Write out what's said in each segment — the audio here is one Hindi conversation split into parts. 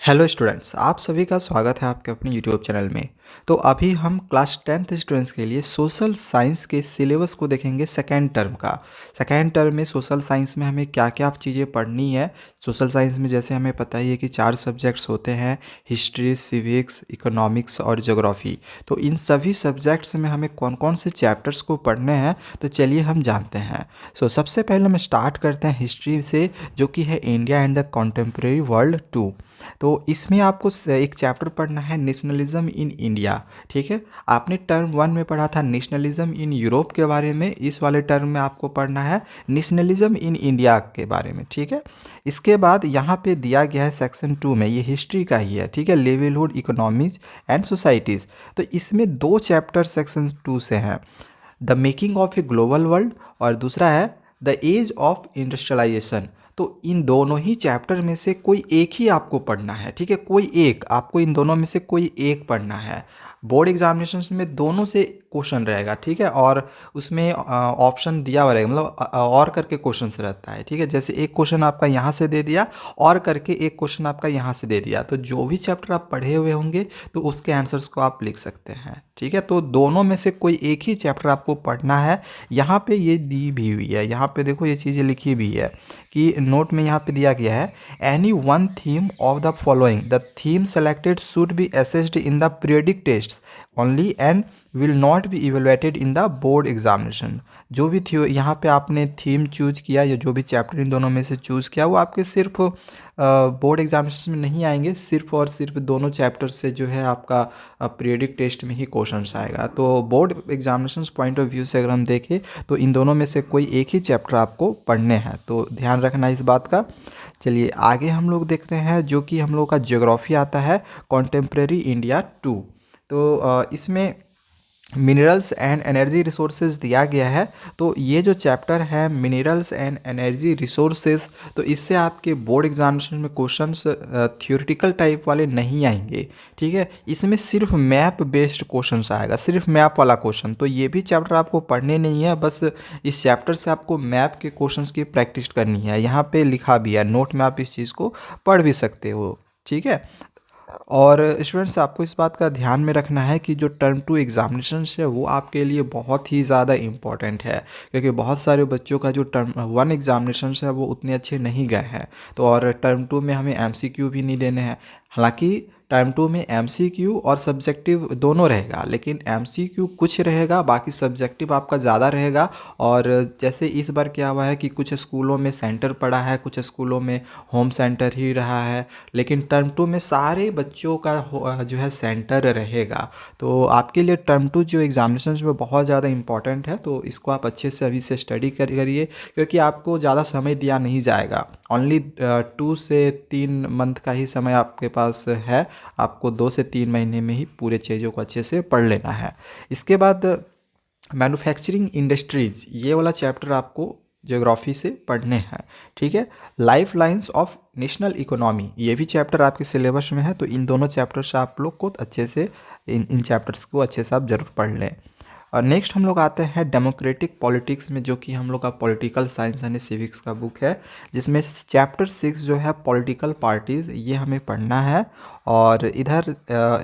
हेलो स्टूडेंट्स, आप सभी का स्वागत है आपके अपने यूट्यूब चैनल में। तो अभी हम क्लास 10th स्टूडेंट्स के लिए सोशल साइंस के सिलेबस को देखेंगे सेकेंड टर्म का। सेकेंड टर्म में सोशल साइंस में हमें क्या क्या चीज़ें पढ़नी है। सोशल साइंस में जैसे हमें पता ही है कि 4 सब्जेक्ट्स होते हैं, हिस्ट्री, सिविक्स, इकोनॉमिक्स और ज्योग्राफी। तो इन सभी सब्जेक्ट्स में हमें कौन कौन से चैप्टर्स को पढ़ने हैं, तो चलिए हम जानते हैं। सबसे पहले हम स्टार्ट करते हैं हिस्ट्री से, जो कि है India and the contemporary world 2। तो इसमें आपको एक चैप्टर पढ़ना है नेशनलिज्म इन इंडिया। ठीक है, आपने टर्म 1 में पढ़ा था नेशनलिज्म इन यूरोप के बारे में, इस वाले टर्म में आपको पढ़ना है नेशनलिज्म इन इंडिया के बारे में। ठीक है, इसके बाद यहाँ पे दिया गया है सेक्शन 2 में, ये हिस्ट्री का ही है। ठीक है, लिवलीहुड इकोनॉमीज एंड सोसाइटीज़। तो इसमें 2 चैप्टर सेक्शन 2 से हैं, the making of a global world और दूसरा है द एज ऑफ इंडस्ट्रियलाइजेशन। तो इन दोनों ही चैप्टर में से कोई एक ही आपको पढ़ना है। ठीक है, कोई एक आपको इन दोनों में से कोई एक पढ़ना है। बोर्ड एग्जामिनेशंस में दोनों से क्वेश्चन रहेगा। ठीक है, और उसमें ऑप्शन दिया हुआ रहेगा, मतलब और करके क्वेश्चन रहता है। ठीक है, जैसे एक क्वेश्चन आपका यहाँ से दे दिया और करके एक क्वेश्चन आपका यहाँ से दे दिया, तो जो भी चैप्टर आप पढ़े हुए होंगे तो उसके आंसर्स को आप लिख सकते हैं। ठीक है, तो दोनों में से कोई एक ही चैप्टर आपको पढ़ना है। यहाँ पे ये दी भी हुई है, यहाँ पे देखो ये चीज़ें लिखी भी है कि नोट में यहाँ पे दिया गया है, any one theme of the following, the theme selected should be assessed in the periodic test only and will not be evaluated in the board examination. जो भी थी यहाँ पे आपने थीम चूज किया या जो भी चैप्टर इन दोनों में से चूज़ किया, वो आपके सिर्फ बोर्ड एग्जामिनेशन में नहीं आएंगे, सिर्फ और सिर्फ दोनों चैप्टर से जो है आपका पीरियडिक टेस्ट में ही क्वेश्चन आएगा। तो board examination point of view से अगर हम देखें तो इन दोनों में से कोई एक ही चैप्टर आपको पढ़ने हैं, तो ध्यान रखना इस बात का। चलिए आगे हम लोग देखते हैं, जो कि हम लोग का ज्योग्राफी आता है कॉन्टेम्प्रेरी इंडिया 2। तो इसमें मिनरल्स एंड एनर्जी रिसोर्सेज दिया गया है। तो ये जो चैप्टर है मिनरल्स एंड एनर्जी रिसोर्सेज, तो इससे आपके बोर्ड एग्जामिनेशन में क्वेश्चंस थ्योरेटिकल टाइप वाले नहीं आएंगे। ठीक है, इसमें सिर्फ मैप बेस्ड क्वेश्चंस आएगा, सिर्फ मैप वाला क्वेश्चन। तो ये भी चैप्टर आपको पढ़ने नहीं है, बस इस चैप्टर से आपको मैप के क्वेश्चंस की प्रैक्टिस करनी है। यहाँ पे लिखा भी है, नोट में आप इस चीज़ को पढ़ भी सकते हो। ठीक है, और स्टूडेंट्स आपको इस बात का ध्यान में रखना है कि जो टर्म 2 एग्जामिनेशन है वो आपके लिए बहुत ही ज़्यादा इम्पॉर्टेंट है, क्योंकि बहुत सारे बच्चों का जो टर्म 1 एग्जामिनेशन है वो उतने अच्छे नहीं गए हैं। तो और टर्म 2 में हमें एमसीक्यू भी नहीं देने हैं। हालांकि टर्म 2 में एमसीक्यू और सब्जेक्टिव दोनों रहेगा, लेकिन एमसीक्यू कुछ रहेगा, बाकी सब्जेक्टिव आपका ज़्यादा रहेगा। और जैसे इस बार क्या हुआ है कि कुछ स्कूलों में सेंटर पड़ा है, कुछ स्कूलों में होम सेंटर ही रहा है, लेकिन टर्म 2 में सारे बच्चों का जो है सेंटर रहेगा। तो आपके लिए टर्म 2 जो एग्जामिनेशन में बहुत ज़्यादा इंपॉर्टेंट है, तो इसको आप अच्छे से अभी से स्टडी करिए, क्योंकि आपको ज़्यादा समय दिया नहीं जाएगा। ओनली 2 से 3 मंथ का ही समय आपके पास है, आपको 2 से 3 महीने में ही पूरे चीज़ों को अच्छे से पढ़ लेना है। इसके बाद मैन्युफैक्चरिंग इंडस्ट्रीज, ये वाला चैप्टर आपको ज्योग्राफी से पढ़ने हैं। ठीक है, life lines of national economy, ये भी चैप्टर आपके सिलेबस में है। तो इन दोनों चैप्टर से आप लोग को अच्छे से इन चैप्टर्स को अच्छे से आप जरूर पढ़ लें। और नेक्स्ट हम लोग आते हैं डेमोक्रेटिक पॉलिटिक्स में, जो कि हम लोग का पॉलिटिकल साइंस यानी सिविक्स का बुक है, जिसमें चैप्टर 6 जो है पॉलिटिकल पार्टीज़, ये हमें पढ़ना है। और इधर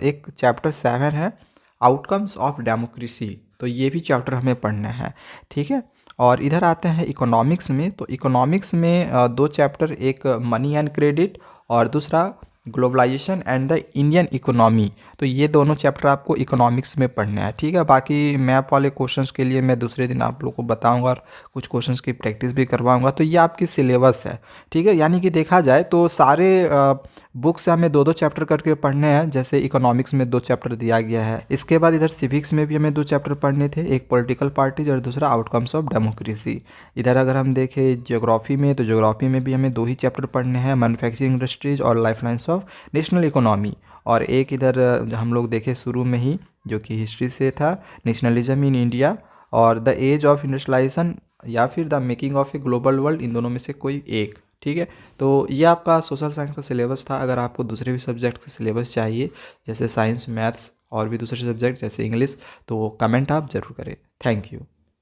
एक चैप्टर 7 है आउटकम्स ऑफ डेमोक्रेसी, तो ये भी चैप्टर हमें पढ़ना है। ठीक है, और इधर आते हैं इकोनॉमिक्स में। तो इकोनॉमिक्स में 2 चैप्टर, एक मनी एंड क्रेडिट और दूसरा globalization and the Indian economy. तो ये दोनों चैप्टर आपको इकोनॉमिक्स में पढ़ना है। ठीक है, बाकी मैप वाले क्वेश्चंस के लिए मैं दूसरे दिन आप लोग को बताऊंगा और कुछ क्वेश्चंस की प्रैक्टिस भी करवाऊंगा। तो ये आपकी सिलेबस है। ठीक है, यानी कि देखा जाए तो सारे बुक से हमें 2-2 चैप्टर करके पढ़ने हैं। जैसे इकोनॉमिक्स में 2 चैप्टर दिया गया है, इसके बाद इधर सिविक्स में भी हमें 2 चैप्टर पढ़ने थे, एक पॉलिटिकल पार्टीज और दूसरा आउटकम्स ऑफ डेमोक्रेसी। इधर अगर हम देखें ज्योग्राफी में, तो ज्योग्राफी में भी हमें 2 ही चैप्टर पढ़ने हैं, मैन्युफैक्चरिंग इंडस्ट्रीज और life lines of national economy. और एक इधर हम लोग देखे शुरू में ही, जो कि हिस्ट्री से था, नेशनलिज्म इन इंडिया और द एज ऑफ इंडस्ट्रियलाइजेशन या फिर the making of a global world, इन दोनों में से कोई एक। ठीक है, तो ये आपका सोशल साइंस का सिलेबस था। अगर आपको दूसरे भी सब्जेक्ट का सिलेबस चाहिए, जैसे साइंस, मैथ्स और भी दूसरे सब्जेक्ट जैसे इंग्लिश, तो कमेंट आप ज़रूर करें। Thank you.